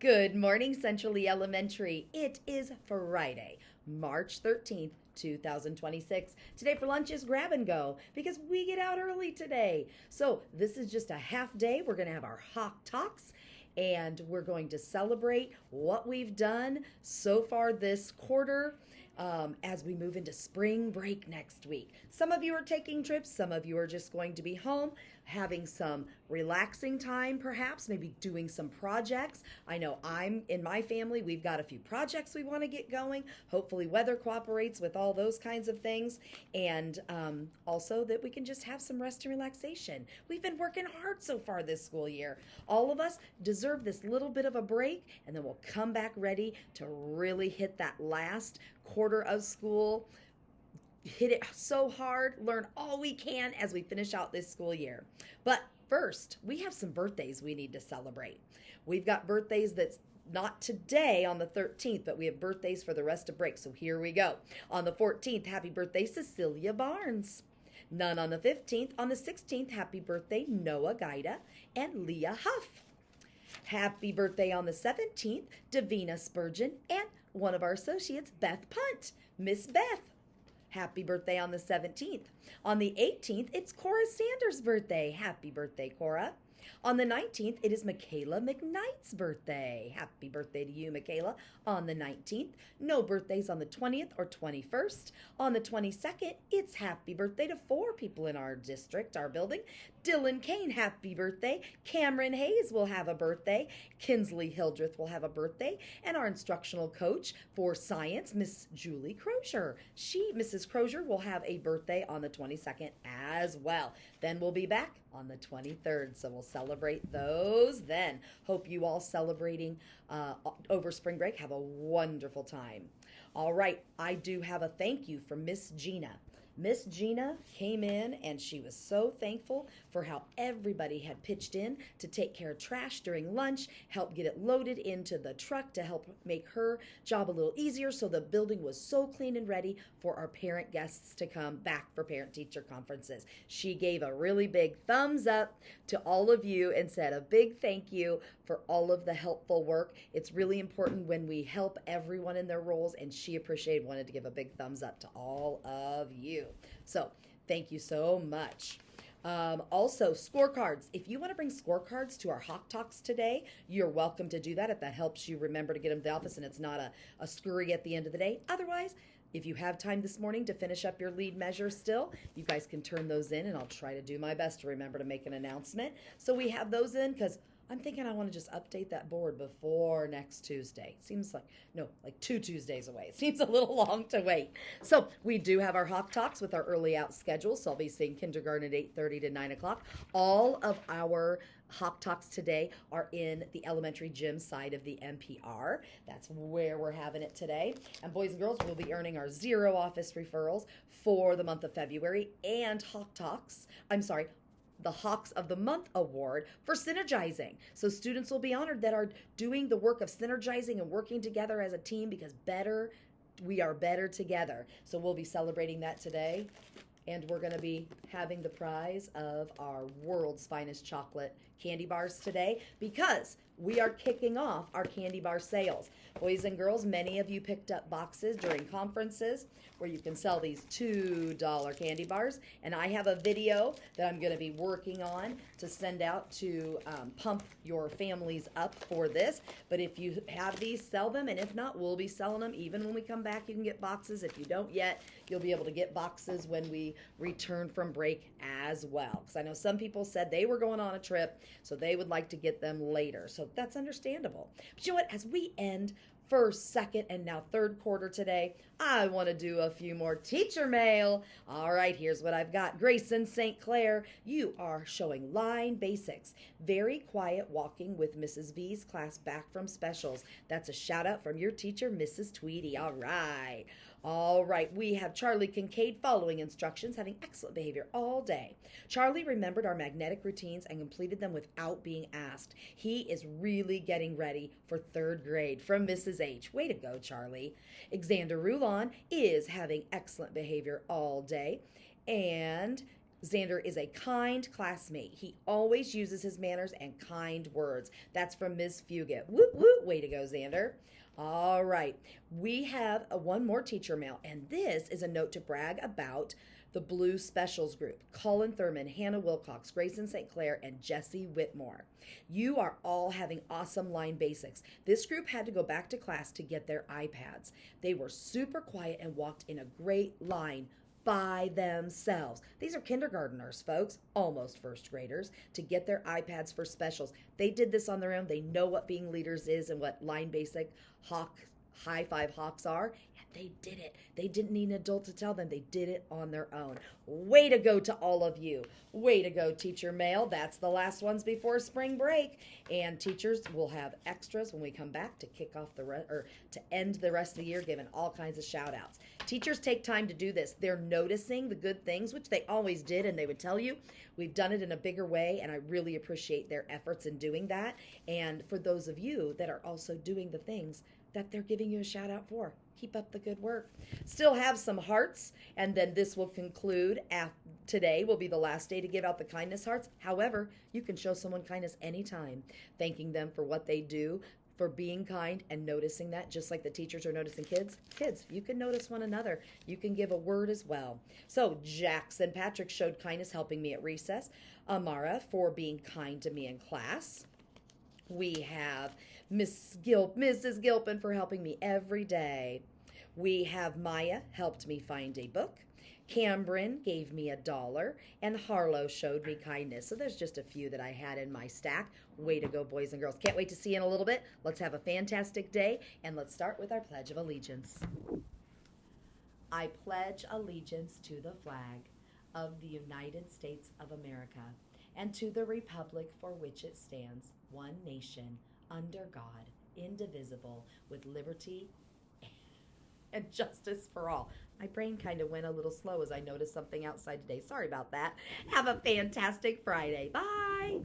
Good morning, Central Lee Elementary. It is Friday, March 13th, 2026. Today for lunch is grab and go because we get out early today. So this is just a half day. We're going to have our Hawk Talks and we're going to celebrate what we've done so far this quarter as we move into spring break next week. Some of you are taking trips, some of you are just going to be home, having some relaxing time, perhaps, maybe doing some projects. I know I'm in my family, we've got a few projects we want to get going. Hopefully, weather cooperates with all those kinds of things, and also that we can just have some rest and relaxation. We've been working hard so far this school year. All of us deserve this little bit of a break, and then we'll come back ready to really hit that last quarter of school, hit it so hard, learn all we can as we finish out this school year. But first, we have some birthdays we need to celebrate. We've got birthdays that's not today on the 13th, but we have birthdays for the rest of break. So here we go. On the 14th, happy birthday, Cecilia Barnes. None on the 15th. On the 16th, happy birthday, Noah Gaida and Leah Huff. Happy birthday on the 17th, Davina Spurgeon and one of our associates, Beth Punt, Miss Beth. Happy birthday on the 17th. On the 18th, it's Cora Sanders' birthday. Happy birthday, Cora. On the 19th, it is Michaela McKnight's birthday. Happy birthday to you, Michaela, on the 19th. No birthdays on the 20th or 21st. On the 22nd, it's happy birthday to 4 people in our district, our building. Dylan Kane, happy birthday. Cameron Hayes will have a birthday. Kinsley Hildreth will have a birthday. And our instructional coach for science, Miss Julie Crozier. Mrs. Crozier, will have a birthday on the 22nd as well. Then we'll be back on the 23rd, so we'll celebrate those then. Hope you all celebrating over spring break. Have a wonderful time. All right, I do have a thank you from Miss Gina. Miss Gina came in and she was so thankful for how everybody had pitched in to take care of trash during lunch, help get it loaded into the truck to help make her job a little easier, so the building was so clean and ready for our parent guests to come back for parent-teacher conferences. She gave a really big thumbs up to all of you and said a big thank you for all of the helpful work. It's really important when we help everyone in their roles, and she wanted to give a big thumbs up to all of you. So thank you so much. Also, scorecards. If you want to bring scorecards to our Hawk Talks today, you're welcome to do that if that helps you remember to get them to the office and it's not a scurry at the end of the day. Otherwise, if you have time this morning to finish up your lead measure still, you guys can turn those in, and I'll try to do my best to remember to make an announcement. So we have those in because I'm thinking I want to just update that board before next Tuesday. Seems like 2 Tuesdays away. It seems a little long to wait. So we do have our Hawk Talks with our early out schedule. So I'll be seeing kindergarten at 8:30 to 9 o'clock. All of our Hawk Talks today are in the elementary gym side of the MPR. That's where we're having it today. And boys and girls, will be earning our zero office referrals for the month of February and the Hawks of the Month Award for synergizing. So students will be honored that are doing the work of synergizing and working together as a team, because we are better together. So we'll be celebrating that today. And we're going to be having the prize of our world's finest chocolate candy bars today, because we are kicking off our candy bar sales. Boys and girls, many of you picked up boxes during conferences where you can sell these $2 candy bars. And I have a video that I'm going to be working on to send out to pump your families up for this. But if you have these, sell them. And if not, we'll be selling them. Even when we come back, you can get boxes. If you don't yet, you'll be able to get boxes when we return from break as well. Because I know some people said they were going on a trip, so they would like to get them later. So that's understandable. But you know what? As we end first, second, and now third quarter today, I want to do a few more teacher mail. All right, here's what I've got. Grayson St. Clair, you are showing line basics. Very quiet walking with Mrs. V's class back from specials. That's a shout out from your teacher, Mrs. Tweedy. All right. All right, we have Charlie Kincaid following instructions, having excellent behavior all day. Charlie remembered our magnetic routines and completed them without being asked. He is really getting ready for third grade from Mrs. H. Way to go, Charlie. Xander Rulon is having excellent behavior all day. And Xander is a kind classmate. He always uses his manners and kind words. That's from Ms. Fugit. Woot, woot. Way to go, Xander. All right. We have one more teacher mail, and this is a note to brag about the Blue Specials group. Colin Thurman, Hannah Wilcox, Grayson St. Clair, and Jesse Whitmore. You are all having awesome line basics. This group had to go back to class to get their iPads. They were super quiet and walked in a great line by themselves. These are kindergartners, folks, almost first graders, to get their iPads for specials. They did this on their own. They know what being leaders is and what line basic high five hawks are, and they did it. They didn't need an adult to tell them. They did it on their own. Way to go to all of you. Way to go, Teacher Mail. That's the last ones before spring break, and teachers will have extras when we come back to kick off to end the rest of the year, giving all kinds of shout outs. Teachers take time to do this. They're noticing the good things, which they always did, and they would tell you. We've done it in a bigger way, and I really appreciate their efforts in doing that. And for those of you that are also doing the things that they're giving you a shout out for, keep up the good work. Still have some hearts, and then this will conclude. Today will be the last day to give out the kindness hearts. However, you can show someone kindness anytime, thanking them for what they do, for being kind and noticing that, just like the teachers are noticing kids. Kids, you can notice one another. You can give a word as well. So Jackson Patrick showed kindness helping me at recess. Amara for being kind to me in class. We have Mrs. Gilpin for helping me every day. We have Maya helped me find a book. Cameron gave me $1, and Harlow showed me kindness. So there's just a few that I had in my stack. Way to go, boys and girls. Can't wait to see you in a little bit. Let's have a fantastic day, and let's start with our Pledge of Allegiance. I pledge allegiance to the flag of the United States of America and to the republic for which it stands, one nation, under God, indivisible, with liberty and justice for all. My brain kind of went a little slow as I noticed something outside today. Sorry about that. Have a fantastic Friday. Bye.